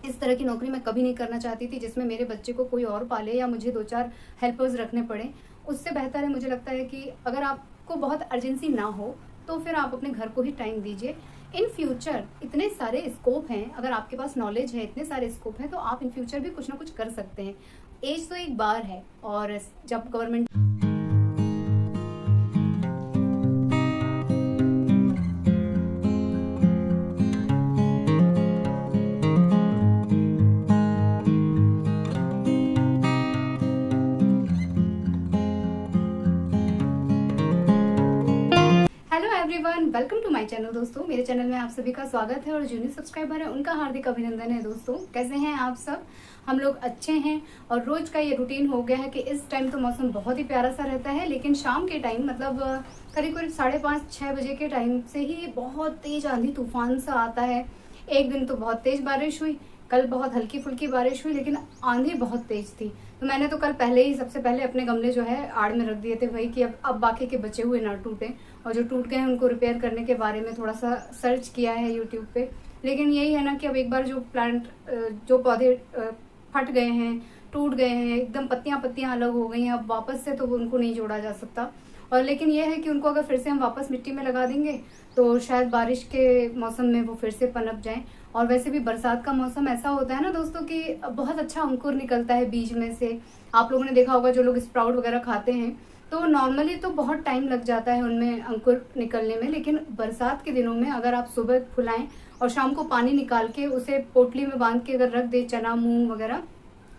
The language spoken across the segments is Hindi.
इस तरह की नौकरी मैं कभी नहीं करना चाहती थी जिसमें मेरे बच्चे को कोई और पाले या मुझे 2-4 हेल्पर्स रखने पड़े। उससे बेहतर है, मुझे लगता है कि अगर आपको बहुत अर्जेंसी ना हो तो फिर आप अपने घर को ही टाइम दीजिए। इन फ्यूचर इतने सारे स्कोप हैं, अगर आपके पास नॉलेज है, इतने सारे स्कोप हैं, तो आप इन फ्यूचर भी कुछ ना कुछ कर सकते हैं। एज तो एक बार है, और जब government hello everyone, welcome to my channel. दोस्तों, मेरे चैनल में आप सभी का स्वागत है और जो न्यू सब्सक्राइबर है उनका हार्दिक अभिनंदन है। दोस्तों, कैसे हैं आप सब? हम लोग अच्छे हैं। और रोज का ये रूटीन हो गया है कि इस टाइम तो मौसम बहुत ही प्यारा सा रहता है, लेकिन शाम के टाइम मतलब करीब करीब 5:30-6 बजे के टाइम से ही बहुत तेज आंधी तूफान सा आता है। एक दिन तो बहुत तेज बारिश हुई, कल बहुत हल्की फुल्की बारिश हुई, लेकिन आंधी बहुत तेज थी। तो मैंने तो कल पहले ही सबसे पहले अपने गमले जो है आड़ में रख दिए थे, वही कि अब बाकी के बचे हुए ना टूटें, और जो टूट गए हैं उनको रिपेयर करने के बारे में थोड़ा सा सर्च किया है यूट्यूब पे। लेकिन यही है ना कि अब एक बार जो प्लांट जो पौधे फट गए हैं, टूट गए हैं, एकदम पत्तियां पत्तियां अलग हो गई हैं, अब वापस से तो उनको नहीं जोड़ा जा सकता। और लेकिन यह है कि उनको अगर फिर से हम वापस मिट्टी में लगा देंगे तो शायद बारिश के मौसम में वो फिर से पनप जाएं। और वैसे भी बरसात का मौसम ऐसा होता है ना दोस्तों कि बहुत अच्छा अंकुर निकलता है बीज में से। आप लोगों ने देखा होगा, जो लोग स्प्राउट वगैरह खाते हैं तो नॉर्मली तो बहुत टाइम लग जाता है उनमें अंकुर निकलने में, लेकिन बरसात के दिनों में अगर आप सुबह फुलाएं और शाम को पानी निकाल के उसे पोटली में बांध के अगर रख दे, चना मूंग वगैरह,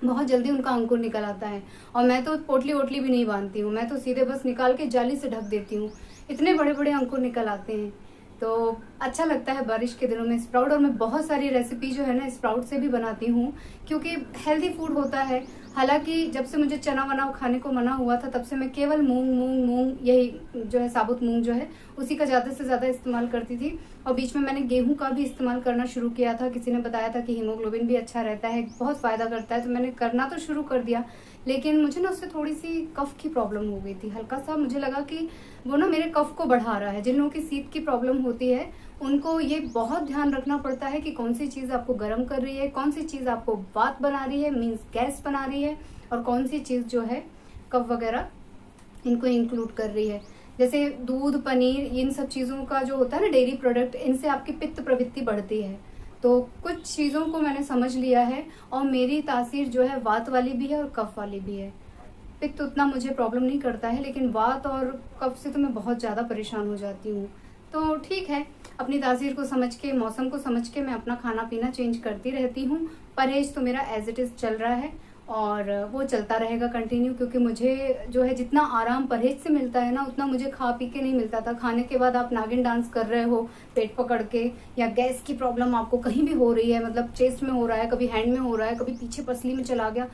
बहुत जल्दी उनका अंकुर निकल आता है। और मैं तो पोटली वोटली भी नहीं बांधती हूँ, मैं तो सीधे बस निकाल के जाली से ढक देती हूँ, इतने बड़े बड़े अंकुर निकल आते हैं। तो अच्छा लगता है बारिश के दिनों में स्प्राउट। और मैं बहुत सारी रेसिपी जो है ना स्प्राउट से भी बनाती हूँ, क्योंकि हेल्दी फूड होता है। हालांकि जब से मुझे चना वना खाने को मना हुआ था तब से मैं केवल मूंग मूंग मूंग यही जो है साबुत मूंग जो है उसी का ज्यादा से ज्यादा इस्तेमाल करती थी। और बीच में मैंने गेहूं का भी इस्तेमाल करना शुरू किया था, किसी ने बताया था कि हीमोग्लोबिन भी अच्छा रहता है, बहुत फायदा करता है, तो मैंने करना तो शुरू कर दिया। लेकिन मुझे ना उससे थोड़ी सी कफ की प्रॉब्लम हो गई थी, हल्का सा मुझे लगा कि वो ना मेरे कफ को बढ़ा रहा है। जिन लोगों की शीत की प्रॉब्लम होती है उनको ये बहुत ध्यान रखना पड़ता है कि कौन सी चीज आपको गर्म कर रही है, कौन सी चीज आपको वात बना रही है, मीन्स गैस बना रही है, और कौन सी चीज जो है कफ वगैरह इनको इंक्लूड कर रही है। जैसे दूध, पनीर, इन सब चीजों का जो होता है ना डेयरी प्रोडक्ट, इनसे आपकी पित्त प्रवृत्ति बढ़ती है। तो कुछ चीजों को मैंने समझ लिया है, और मेरी तासीर जो है वात वाली भी है और कफ वाली भी है। पित्त उतना मुझे प्रॉब्लम नहीं करता है, लेकिन वात और कफ से तो मैं बहुत ज्यादा परेशान हो जाती हूँ। तो ठीक है, अपनी तासीर को समझ के, मौसम को समझ के मैं अपना खाना पीना चेंज करती रहती हूँ। परहेज तो मेरा एज इट इज चल रहा है और वो चलता रहेगा कंटिन्यू, क्योंकि मुझे जो है जितना आराम परहेज से मिलता है ना उतना मुझे खा पी के नहीं मिलता था। खाने के बाद आप नागिन डांस कर रहे हो पेट पकड़ के, या गैस की प्रॉब्लम आपको कहीं भी हो रही है, मतलब चेस्ट में हो रहा है, कभी हैंड में हो रहा है, कभी पीछे पसली में चला गया,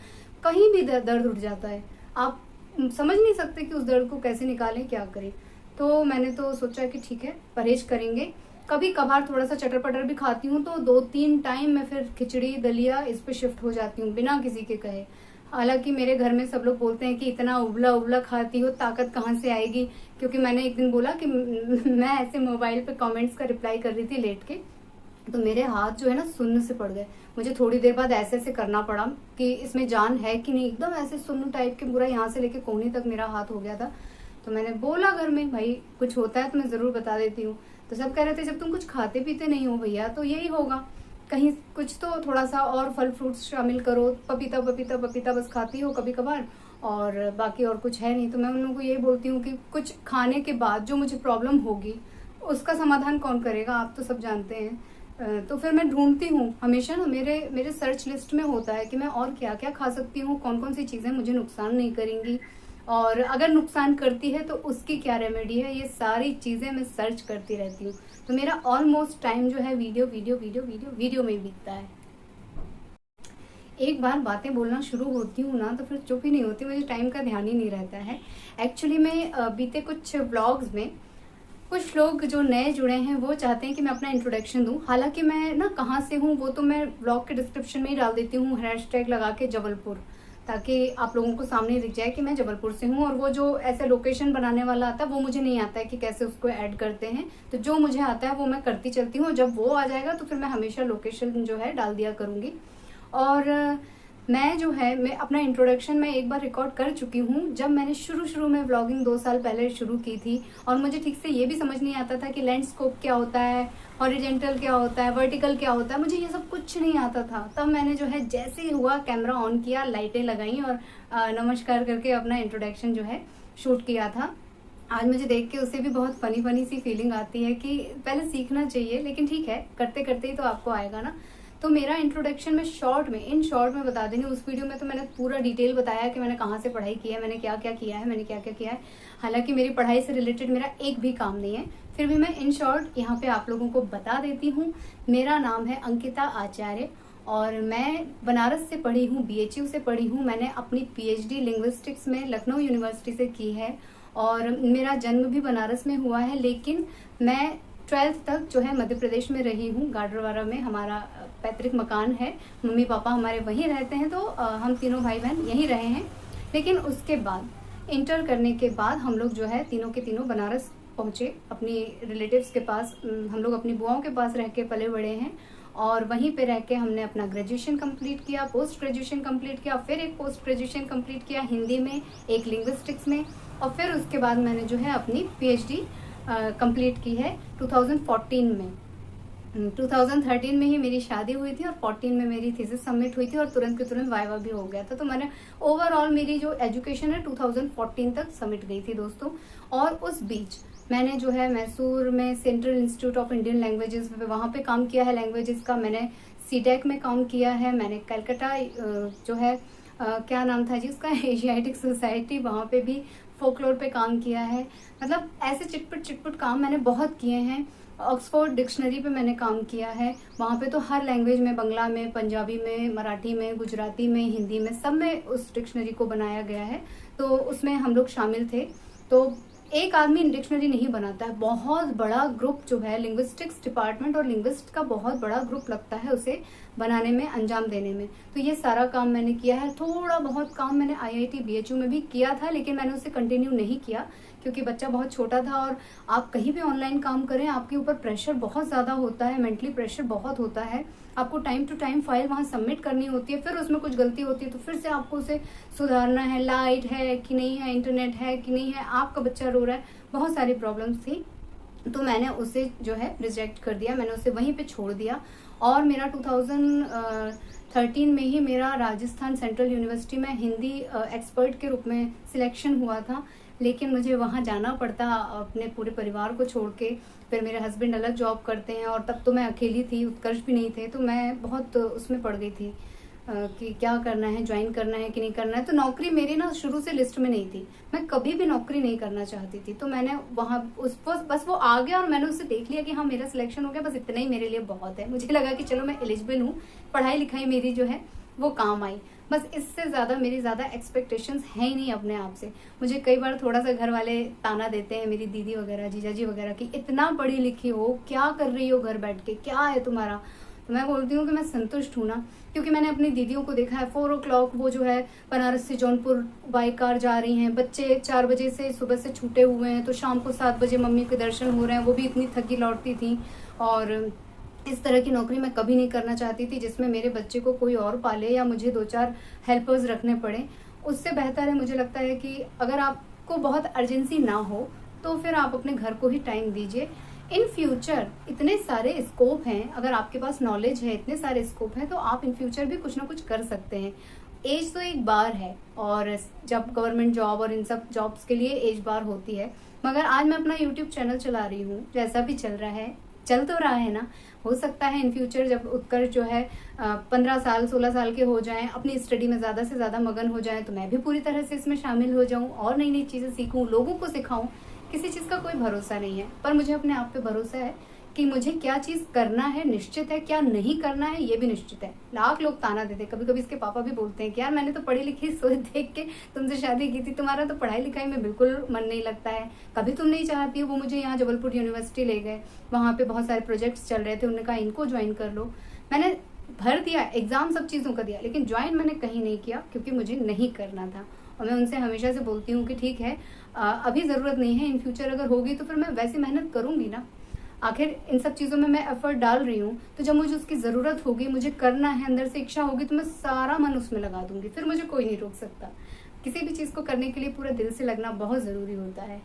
कहीं भी दर्द उठ जाता है। आप समझ नहीं सकते कि उस दर्द को कैसे निकालें, क्या करें। तो मैंने तो सोचा कि ठीक है, परहेज करेंगे। कभी कभार थोड़ा सा चटर पटर भी खाती हूँ, तो 2-3 टाइम मैं फिर खिचड़ी दलिया इस पे शिफ्ट हो जाती हूँ बिना किसी के कहे। हालांकि मेरे घर में सब लोग बोलते हैं कि इतना उबला उबला खाती हो, ताकत कहाँ से आएगी। क्योंकि मैंने एक दिन बोला कि मैं ऐसे मोबाइल पे कमेंट्स का रिप्लाई कर रही थी लेट के, तो मेरे हाथ जो है ना सुन्न से पड़ गए। मुझे थोड़ी देर बाद ऐसे ऐसे करना पड़ा कि इसमें जान है कि नहीं, एकदम ऐसे सुन्न टाइप के, पूरा यहाँ से लेके कोहनी तक मेरा हाथ हो गया था। तो मैंने बोला घर में, भाई कुछ होता है तो मैं जरूर बता देती हूँ। तो सब कह रहे थे जब तुम कुछ खाते पीते नहीं हो भैया तो यही होगा, कहीं कुछ तो थोड़ा सा और फल फ्रूट्स शामिल करो। पपीता पपीता पपीता बस खाती हो कभी कभार, और बाकी और कुछ है नहीं। तो मैं उन लोगों को यही बोलती हूँ कि कुछ खाने के बाद जो मुझे प्रॉब्लम होगी उसका समाधान कौन करेगा, आप तो सब जानते हैं। तो फिर मैं ढूंढती हूँ हमेशा ना, मेरे सर्च लिस्ट में होता है कि मैं और क्या क्या खा सकती हूँ, कौन कौन सी चीजें मुझे नुकसान नहीं करेंगी, और अगर नुकसान करती है तो उसकी क्या रेमेडी है। ये सारी चीजें मैं सर्च करती रहती हूँ। तो मेरा ऑलमोस्ट टाइम जो है video video video video video में ही बीतता है। एक बार बातें बोलना शुरू होती हूँ ना तो फिर चुप ही नहीं होती, मुझे टाइम का ध्यान ही नहीं रहता है। एक्चुअली मैं बीते कुछ ब्लॉग्स में कुछ लोग जो नए जुड़े हैं वो चाहते हैं कि मैं अपना इंट्रोडक्शन दूं। हालांकि मैं ना कहाँ से हूँ वो तो मैं ब्लॉग के डिस्क्रिप्शन में ही डाल देती हूँ, हैशटैग लगा के जबलपुर, ताकि आप लोगों को सामने दिख जाए कि मैं जबलपुर से हूँ। और वो जो ऐसे लोकेशन बनाने वाला आता है वो मुझे नहीं आता है कि कैसे उसको ऐड करते हैं, तो जो मुझे आता है वो मैं करती चलती हूँ। जब वो आ जाएगा तो फिर मैं हमेशा लोकेशन जो है डाल दिया करूंगी। और मैं जो है मैं अपना इंट्रोडक्शन मैं एक बार रिकॉर्ड कर चुकी हूँ जब मैंने शुरू में व्लॉगिंग 2 साल पहले शुरू की थी। और मुझे ठीक से ये भी समझ नहीं आता था कि लैंडस्केप क्या होता है, हॉरिजेंटल क्या होता है, वर्टिकल क्या होता है, मुझे ये सब कुछ नहीं आता था। तब मैंने जो है जैसे ही हुआ कैमरा ऑन किया, लाइटें लगाई और नमस्कार करके अपना इंट्रोडक्शन जो है शूट किया था। आज मुझे देख के उससे भी बहुत फनी सी फीलिंग आती है कि पहले सीखना चाहिए, लेकिन ठीक है, करते करते ही तो आपको आएगा ना। तो मेरा इंट्रोडक्शन में इन शॉर्ट में बता देंगे। उस वीडियो में तो मैंने पूरा डिटेल बताया कि मैंने कहाँ से पढ़ाई की है, मैंने क्या क्या किया है, हालांकि मेरी पढ़ाई से रिलेटेड मेरा एक भी काम नहीं है, फिर भी मैं इन शॉर्ट यहाँ पे आप लोगों को बता देती हूँ। मेरा नाम है अंकिता आचार्य और मैं बनारस से पढ़ी हूँ, BHU से पढ़ी हूँ। मैंने अपनी PhD लिंग्विस्टिक्स में लखनऊ यूनिवर्सिटी से की है और मेरा जन्म भी बनारस में हुआ है, लेकिन मैं 12th तक जो है मध्य प्रदेश में रही हूँ। गाडरवारा में हमारा पैतृक मकान है, मम्मी पापा हमारे वहीं रहते हैं, तो हम तीनों भाई बहन यहीं रहे हैं। लेकिन उसके बाद इंटर करने के बाद हम लोग जो है तीनों के तीनों बनारस पहुँचे अपनी रिलेटिव्स के पास। हम लोग अपनी बुआओं के पास रह के पले बड़े हैं और वहीं पे रह के हमने अपना ग्रेजुएशन कंप्लीट किया, पोस्ट ग्रेजुएशन कंप्लीट किया, फिर एक पोस्ट ग्रेजुएशन कंप्लीट किया हिंदी में, एक लिंग्विस्टिक्स में, और फिर उसके बाद मैंने जो है अपनी PhD कंप्लीट की है 2014 में। 2013 में ही मेरी शादी हुई थी और 14 में मेरी थीसिस सबमिट हुई थी और तुरंत के तुरंत वाइवा भी हो गया था। तो मैंने ओवरऑल मेरी जो एजुकेशन है 2014 तक सबमिट गई थी दोस्तों। और उस बीच मैंने जो है मैसूर में central institute of Indian languages वहाँ पे काम किया है लैंग्वेजेस का। मैंने CTEC में काम किया है। मैंने कलकत्ता जो है क्या नाम था जी उसका, एशियाटिक सोसाइटी, वहाँ पे भी फोकलोर पे काम किया है। मतलब ऐसे चिटपुट काम मैंने बहुत किए हैं। ऑक्सफोर्ड डिक्शनरी पे मैंने काम किया है, वहाँ पे तो हर लैंग्वेज में, बंगला में, पंजाबी में, मराठी में, गुजराती में, हिंदी में, सब में उस डिक्शनरी को बनाया गया है, तो उसमें हम लोग शामिल थे। तो एक आदमी डिक्शनरी नहीं बनाता है, बहुत बड़ा ग्रुप जो है लिंग्विस्टिक्स डिपार्टमेंट और लिंग्विस्ट का बहुत बड़ा ग्रुप लगता है उसे बनाने में, अंजाम देने में। तो ये सारा काम मैंने किया है। थोड़ा बहुत काम मैंने IIT BHU में भी किया था, लेकिन मैंने उसे कंटिन्यू नहीं किया क्योंकि बच्चा बहुत छोटा था। और आप कहीं भी ऑनलाइन काम करें, आपके ऊपर प्रेशर बहुत ज़्यादा होता है, मेंटली प्रेशर बहुत होता है। आपको टाइम टू टाइम फाइल वहाँ सबमिट करनी होती है, फिर उसमें कुछ गलती होती है तो फिर से आपको उसे सुधारना है, लाइट है कि नहीं है, इंटरनेट है कि नहीं है, आपका बच्चा रो रहा है, बहुत सारी प्रॉब्लम्स थी। तो मैंने उसे जो है रिजेक्ट कर दिया, मैंने उसे वहीं पे छोड़ दिया। और मेरा 2013 में ही मेरा राजस्थान सेंट्रल यूनिवर्सिटी में हिंदी एक्सपर्ट के रूप में सिलेक्शन हुआ था, लेकिन मुझे वहाँ जाना पड़ता अपने पूरे परिवार को छोड़ के। फिर मेरे हस्बैंड अलग जॉब करते हैं और तब तो मैं अकेली थी, उत्कर्ष भी नहीं थे, तो मैं बहुत उसमें पड़ गई थी कि क्या करना है, ज्वाइन करना है कि नहीं करना है। तो नौकरी मेरी ना शुरू से लिस्ट में नहीं थी, मैं कभी भी नौकरी नहीं करना चाहती थी। तो मैंने वहाँ बस वो आ गया और मैंने उससे देख लिया कि हाँ मेरा सिलेक्शन हो गया, बस इतना ही मेरे लिए बहुत है। मुझे लगा कि चलो मैं एलिजिबल हूँ, पढ़ाई लिखाई मेरी जो है वो काम आई, बस इससे ज़्यादा मेरी ज़्यादा एक्सपेक्टेशंस है ही नहीं अपने आप से। मुझे कई बार थोड़ा सा घर वाले ताना देते हैं, मेरी दीदी वगैरह, जीजाजी वगैरह, कि इतना पढ़ी लिखी हो, क्या कर रही हो घर बैठ के, क्या है तुम्हारा। तो मैं बोलती हूँ कि मैं संतुष्ट हूँ ना, क्योंकि मैंने अपनी दीदियों को देखा है 4 o'clock वो जो है बनारस से जौनपुर बाई कार जा रही हैं, बच्चे 4 बजे से सुबह से छूटे हुए हैं, तो शाम को 7 बजे मम्मी के दर्शन हो रहे हैं, वो भी इतनी थकी लौटती थी। और इस तरह की नौकरी मैं कभी नहीं करना चाहती थी जिसमें मेरे बच्चे को कोई और पाले या मुझे 2-4 हेल्पर्स रखने पड़े। उससे बेहतर है, मुझे लगता है कि अगर आपको बहुत अर्जेंसी ना हो तो फिर आप अपने घर को ही टाइम दीजिए। इन फ्यूचर इतने सारे स्कोप हैं, अगर आपके पास नॉलेज है, इतने सारे स्कोप हैं, तो आप इन फ्यूचर भी कुछ ना कुछ कर सकते हैं। एज तो एक बार है, और जब गवर्नमेंट जॉब और इन सब जॉब्स के लिए एज बार होती है। मगर आज मैं अपना यूट्यूब चैनल चला रही हूँ, जैसा भी चल रहा है, चल तो रहा है ना। हो सकता है इन फ्यूचर जब उत्कर्ष जो है 15 साल 16 साल के हो जाएं, अपनी स्टडी में ज़्यादा से ज़्यादा मगन हो जाएं, तो मैं भी पूरी तरह से इसमें शामिल हो जाऊं और नई नई चीज़ें सीखूं, लोगों को सिखाऊं। किसी चीज़ का कोई भरोसा नहीं है, पर मुझे अपने आप पे भरोसा है कि मुझे क्या चीज़ करना है निश्चित है, क्या नहीं करना है ये भी निश्चित है। लाख लोग ताना देते, कभी कभी इसके पापा भी बोलते हैं कि यार मैंने तो पढ़ी लिखी सोच देख के तुमसे शादी की थी, तुम्हारा तो पढ़ाई लिखाई में बिल्कुल मन नहीं लगता है, कभी तुम नहीं चाहती हो। वो मुझे यहाँ जबलपुर यूनिवर्सिटी ले गए, वहाँ पे बहुत सारे प्रोजेक्ट्स चल रहे थे, उन्होंने कहा इनको ज्वाइन कर लो। मैंने भर दिया एग्जाम, सब चीज़ों का दिया, लेकिन ज्वाइन मैंने कहीं नहीं किया क्योंकि मुझे नहीं करना था। और मैं उनसे हमेशा से बोलती हूँ कि ठीक है, अभी ज़रूरत नहीं है, इन फ्यूचर अगर होगी तो फिर मैं वैसे मेहनत करूँगी ना। आखिर इन सब चीज़ों में मैं एफर्ट डाल रही हूँ, तो जब मुझे उसकी ज़रूरत होगी, मुझे करना है, अंदर से इच्छा होगी, तो मैं सारा मन उसमें लगा दूंगी, फिर मुझे कोई नहीं रोक सकता। किसी भी चीज़ को करने के लिए पूरा दिल से लगना बहुत ज़रूरी होता है।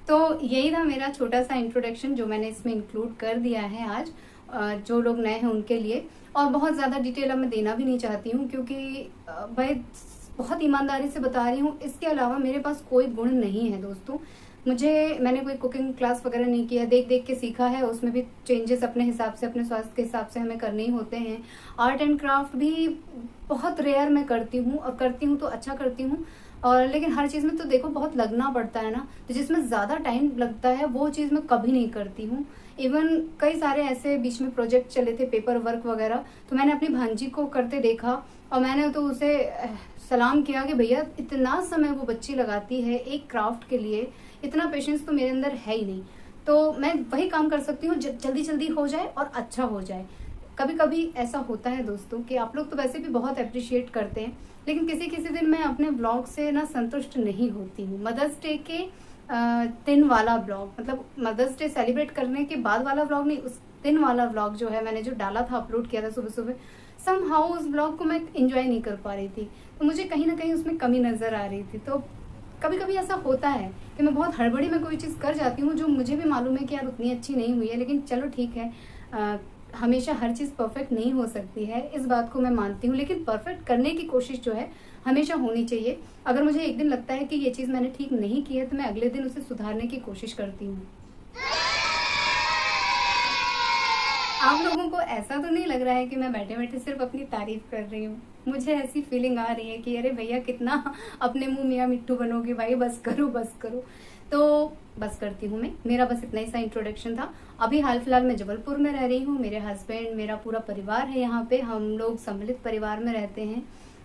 तो यही था मेरा छोटा सा इंट्रोडक्शन जो मैंने इसमें इंक्लूड कर दिया है आज, जो लोग नए हैं उनके लिए। और बहुत ज़्यादा डिटेल अब मैं देना भी नहीं चाहती हूँ, क्योंकि भाई बहुत ईमानदारी से बता रही हूँ, इसके अलावा मेरे पास कोई गुण नहीं है दोस्तों। मैंने कोई कुकिंग क्लास वगैरह नहीं किया, देख देख के सीखा है, उसमें भी चेंजेस अपने हिसाब से, अपने स्वास्थ्य के हिसाब से हमें करने ही होते हैं। आर्ट एंड क्राफ्ट भी बहुत रेयर मैं करती हूँ, और करती हूँ तो अच्छा करती हूँ, और लेकिन हर चीज़ में तो देखो बहुत लगना पड़ता है ना, तो जिसमें ज़्यादा टाइम लगता है वो चीज़ मैं कभी नहीं करती हूँ। इवन कई सारे ऐसे बीच में प्रोजेक्ट चले थे, पेपर वर्क वगैरह, तो मैंने अपनी भांजी को करते देखा, और मैंने तो उसे सलाम किया कि भैया इतना समय वो बच्ची लगाती है एक क्राफ्ट के लिए, इतना पेशेंस तो मेरे अंदर है ही नहीं। तो मैं वही काम कर सकती हूँ जल्दी जल्दी हो जाए और अच्छा हो जाए। कभी कभी ऐसा होता है दोस्तों कि आप लोग तो वैसे भी बहुत अप्रिशिएट करते हैं, लेकिन किसी किसी दिन मैं अपने ब्लॉग से ना संतुष्ट नहीं होती हूँ। मदर्स डे के दिन वाला ब्लॉग, मतलब मदर्स डे सेलिब्रेट करने के बाद वाला ब्लॉग नहीं, उस दिन वाला ब्लॉग जो है मैंने जो डाला था, अपलोड किया था सुबह सुबह, समहाउ उस ब्लॉग को मैं एंजॉय नहीं कर पा रही थी, तो मुझे कहीं ना कहीं उसमें कमी नजर आ रही थी। तो कभी कभी ऐसा होता है कि मैं बहुत हड़बड़ी में कोई चीज़ कर जाती हूँ जो मुझे भी मालूम है कि यार उतनी अच्छी नहीं हुई है, लेकिन चलो ठीक है, हमेशा हर चीज़ परफेक्ट नहीं हो सकती है, इस बात को मैं मानती हूँ, लेकिन परफेक्ट करने की कोशिश जो है हमेशा होनी चाहिए। अगर मुझे एक दिन लगता है कि ये चीज़ मैंने ठीक नहीं की है, तो मैं अगले दिन उसे सुधारने की कोशिश करती हूँ। आप लोगों को ऐसा तो नहीं लग रहा है कि मैं बैठे बैठे सिर्फ अपनी तारीफ कर रही हूँ? मुझे ऐसी फीलिंग आ रही है कि अरे भैया कितना अपने मुंह मियाँ मिट्टू बनोगे भाई, बस करो बस करो। तो बस करती हूँ मैं, मेरा बस इतना ही सा इंट्रोडक्शन था। अभी हाल फिलहाल मैं जबलपुर में रह रही हूँ, मेरे हस्बैंड, मेरा पूरा परिवार है यहाँ पे, हम लोग सम्मिलित परिवार में रहते हैं।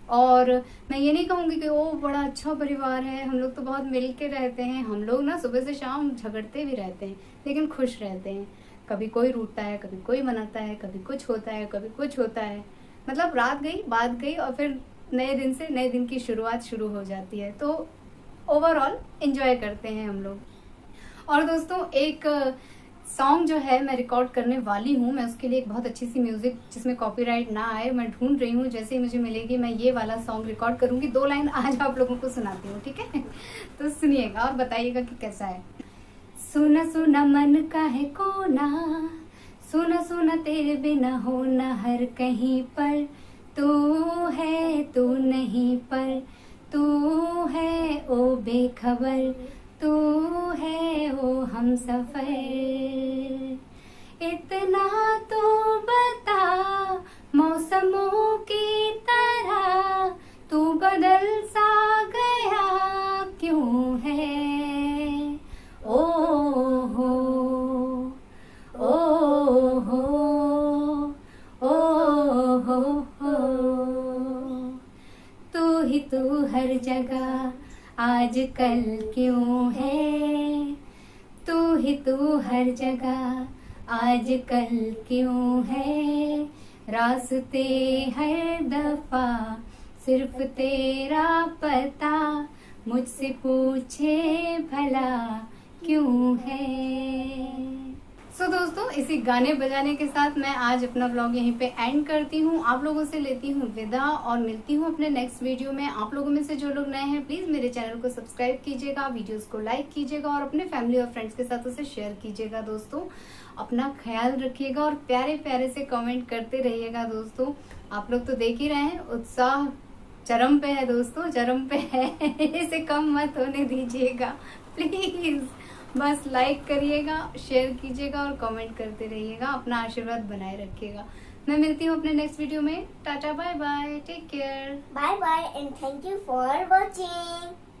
और मैं ये नहीं कहूँगी कि ओ बड़ा अच्छा परिवार है, हम लोग तो बहुत मिल के रहते हैं। हम लोग ना सुबह से शाम झगड़ते भी रहते हैं, लेकिन खुश रहते हैं। कभी कोई रूठता है, कभी कोई मनाता है, कभी कुछ होता है, कभी कुछ होता है, मतलब रात गई बात गई, और फिर नए दिन से नए दिन की शुरुआत शुरू हो जाती है। तो ओवरऑल एंजॉय करते हैं हम लोग। और दोस्तों एक सॉन्ग जो है मैं रिकॉर्ड करने वाली हूँ, मैं उसके लिए एक बहुत अच्छी सी म्यूजिक जिसमें कॉपीराइट ना आए मैं ढूंढ रही हूँ। जैसे ही मुझे मिलेगी मैं ये वाला सॉन्ग रिकॉर्ड करूंगी। 2 लाइन आज आप लोगों को सुनाती हूँ, ठीक है? तो सुनिएगा और बताइएगा कि कैसा है। सुना सुना मन का है कोना, सुना सुना तेरे बिना होना हर कहीं पर, तू है तू नहीं पर, तू है ओ बेखबर, तू है ओ हम सफर, इतना तो बता मौसमों की तरह, तू बदल सा गया क्यों है, ओ हो ओ हो ओ हो, तू ही तू हर जगह आजकल क्यों है, तू ही तू हर जगह आजकल क्यों है, रास्ते हर दफा सिर्फ तेरा पता, मुझसे पूछे भला क्यों है। सो दोस्तों इसी गाने बजाने के साथ मैं आज अपना व्लॉग यहीं पे एंड करती हूँ। आप लोगों से लेती हूँ विदा और मिलती हूँ अपने नेक्स्ट वीडियो में। आप लोगों में से जो लोग नए हैं प्लीज मेरे चैनल को सब्सक्राइब कीजिएगा, वीडियोस को लाइक कीजिएगा और अपने फैमिली और फ्रेंड्स के साथ उसे शेयर कीजिएगा। दोस्तों अपना ख्याल रखिएगा और प्यारे प्यारे से कमेंट करते रहिएगा। दोस्तों आप लोग तो देख ही रहे हैं, उत्साह चरम पे है दोस्तों, चरम पे है, इसे कम मत होने दीजिएगा प्लीज। बस लाइक करिएगा, शेयर कीजिएगा और कमेंट करते रहिएगा। अपना आशीर्वाद बनाए रखिएगा। मैं मिलती हूँ अपने नेक्स्ट वीडियो में। Tata bye bye, take care, Bye bye and thank you for watching.